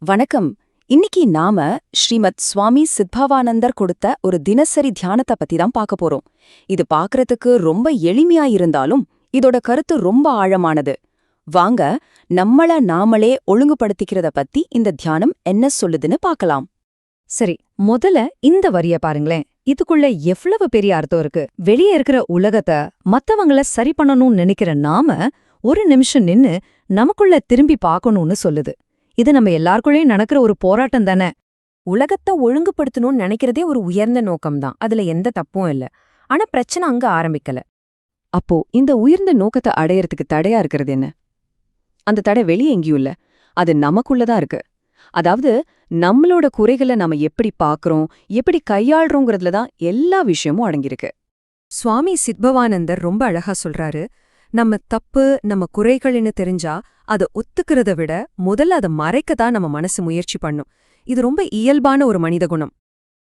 வணக்கம். இன்னைக்கு நாம ஸ்ரீமத் சுவாமி சித்பவானந்தர் கொடுத்த ஒரு தினசரி தியானத்தை பத்தி தான் பார்க்க போறோம். இது பார்க்கறதுக்கு ரொம்ப எளிமையா இருந்தாலும் இதோட கருத்து ரொம்ப ஆழமானது. வாங்க, நம்மள நாமளே ஒழுங்குபடுத்திக்கிறத பத்தி இந்த தியானம் என்ன சொல்லுதுன்னு பார்க்கலாம். சரி, முதல்ல இந்த வரிய பாருங்களேன். இதுக்குள்ள எவ்வளவு பெரிய அர்த்தம் இருக்கு. வெளியே இருக்கிற உலகத்தை மத்தவங்கள சரி பண்ணணும்னு நினைக்கிற நாம ஒரு நிமிஷம் நின்னு நமக்குள்ள திரும்பி பார்க்கணும்னு சொல்லுது. இது நம்ம எல்லாருக்குள்ளேயும் நடக்கிற ஒரு போராட்டம் தானே. உலகத்தை ஒழுங்குபடுத்தணும்னு நினைக்கிறதே ஒரு உயர்ந்த நோக்கம்தான், அதுல எந்த தப்பும் இல்ல. ஆனா பிரச்சனை அங்க ஆரம்பிக்கல. அப்போ இந்த உயர்ந்த நோக்கத்தை அடையறதுக்கு தடையா இருக்கிறது என்ன? அந்த தடை வெளியே எங்கேயும் இல்ல, அது நமக்குள்ளதான் இருக்கு. அதாவது நம்மளோட குறைகளை நாம எப்படி பார்க்கறோம், எப்படி கையாள்றோங்கிறதுல தான் எல்லா விஷயமும் அடங்கியிருக்கு. சுவாமி சித்பவானந்தர் ரொம்ப அழகா சொல்றாரு, நம்ம தப்பு நம்ம குறைகள்னு தெரிஞ்சா அதை ஒத்துக்கிறத விட முதல்ல அதை மறைக்கத்தான் நம்ம மனசு முயற்சி பண்ணும். இது ரொம்ப இயல்பான ஒரு மனித குணம்.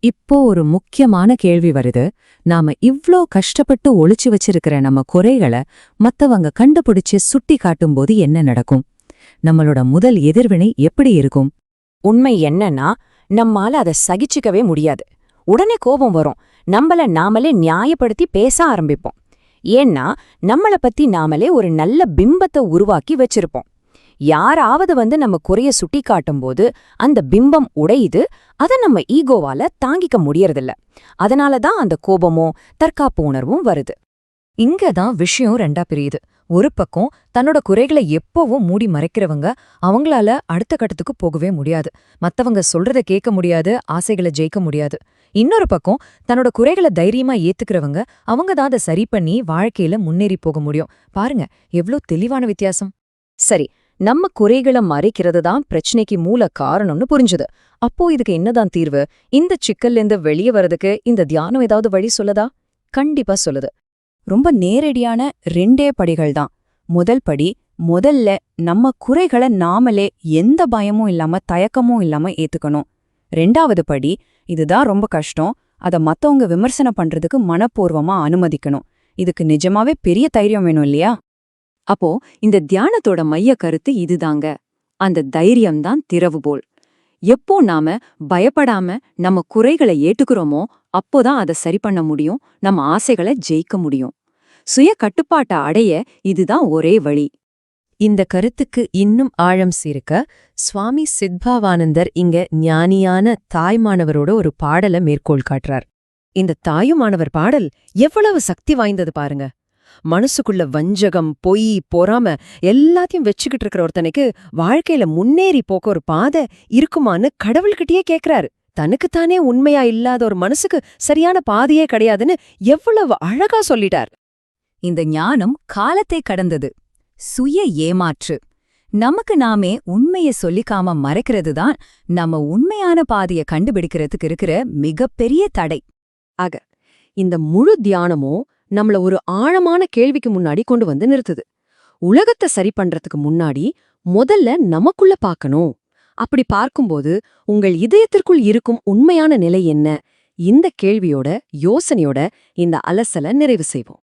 இப்போ ஒரு முக்கியமான கேள்வி வருது. நாம இவ்ளோ கஷ்டப்பட்டு ஒளிச்சு வச்சிருக்கிற நம்ம குறைகளை மத்தவங்க கண்டுபிடிச்சு சுட்டி காட்டும்போது என்ன நடக்கும்? நம்மளோட முதல் எதிர்வினை எப்படி இருக்கும்? உண்மை என்னன்னா, நம்மால அதை சகிச்சுக்கவே முடியாது. உடனே கோபம் வரும். நம்மள நாமளே நியாயப்படுத்தி பேச ஆரம்பிப்போம். ஏன்னா நம்மள பத்தி நாமளே ஒரு நல்ல பிம்பத்தை உருவாக்கி வச்சிருப்போம். யாராவது நம்ம குறைய சுட்டி காட்டும்போது அந்த பிம்பம் உடையுது. அதை நம்ம ஈகோவால தாங்கிக்க முடியறதில்ல. அதனாலதான் அந்த கோபமோ தற்காப்பு உணர்வும் வருது. இங்கதான் விஷயம் ரெண்டா பிரியுது. ஒரு பக்கம் தன்னோட குறைகளை எப்பவும் மூடி மறைக்கிறவங்க அவங்களால அடுத்த கட்டத்துக்கு போகவே முடியாது. மத்தவங்க சொல்றத கேட்க முடியாது, ஆசைகளை ஜெயிக்க முடியாது. இன்னொரு பக்கம் தன்னோட குறைகளை தைரியமா ஏத்துக்கிறவங்க அவங்க தான் அதை சரி பண்ணி வாழ்க்கையில முன்னேறி போக முடியும். பாருங்க, எவ்ளோ தெளிவான வித்தியாசம். சரி, நம்ம குறைகளை மறைக்கிறது தான் பிரச்சனைக்கு மூல காரணம்னு புரிஞ்சுது. அப்போ இதுக்கு என்னதான் தீர்வு? இந்த சிக்கல்லேருந்து வெளியே வரதுக்கு இந்த தியானம் ஏதாவது வழி சொல்லுதா? கண்டிப்பா சொல்லுது. ரொம்ப நேரடியான 2 படிகள் தான். முதல் படி, முதல்ல நம்ம குறைகளை நாமளே எந்த பயமும் இல்லாம தயக்கமும் இல்லாம ஏத்துக்கணும். 2வது படி, இதுதான் ரொம்ப கஷ்டம், அதை மத்தவங்க விமர்சனம் பண்றதுக்கு மனப்பூர்வமா அனுமதிக்கணும். இதுக்கு நிஜமாவே பெரிய தைரியம் வேணும் இல்லையா? அப்போ இந்த தியானத்தோட மைய கருத்து இதுதாங்க. அந்த தைரியம்தான் திறவுகோல். எப்போ நாம பயப்படாம நம்ம குறைகளை ஏத்துக்கிறோமோ அப்போதான் அதை சரி பண்ண முடியும், நம்ம ஆசைகளை ஜெயிக்க முடியும். சுய கட்டுப்பாட்டை அடைய இதுதான் ஒரே வழி. இந்த கருத்துக்கு இன்னும் ஆழம் சேர்க்க சுவாமி சித்பவானந்தர் இங்க ஞானியான தாய்மானவரோட ஒரு பாடலை மேற்கோள் காட்டுறார். இந்த தாயுமானவர் பாடல் எவ்வளவு சக்தி வாய்ந்தது பாருங்க. மனசுக்குள்ள வஞ்சகம், பொய், பொறாம எல்லாத்தையும் வச்சுக்கிட்டு இருக்கிற ஒருத்தனுக்கு வாழ்க்கையில முன்னேறி போக்க ஒரு பாதை இருக்குமான்னு கடவுள்கிட்டயே கேக்குறாரு. தனக்குத்தானே உண்மையா இல்லாத ஒரு மனசுக்கு சரியான பாதையே கிடையாதுன்னு எவ்வளவு அழகா சொல்லிட்டார். இந்த ஞானம் காலத்தை கடந்தது. சுய ஏமாற்று. நமக்கு நாமே உண்மைய சொல்லிக்காம மறைக்கிறது தான் நம்ம உண்மையான பாதைய கண்டுபிடிக்கிறதுக்கு இருக்கிற மிகப்பெரிய தடை. ஆக இந்த முழு தியானமும் நம்மள ஒரு ஆழமான கேள்விக்கு முன்னாடி கொண்டு வந்து நிறுத்துது. உலகத்தை சரி பண்றதுக்கு முன்னாடி முதல்ல நமக்குள்ள பார்க்கணும். அப்படி பார்க்கும்போது உங்கள் இதயத்திற்குள் இருக்கும் உண்மையான நிலை என்ன? இந்த கேள்வியோட யோசனையோட இந்த அலசலை நிறைவு செய்வோம்.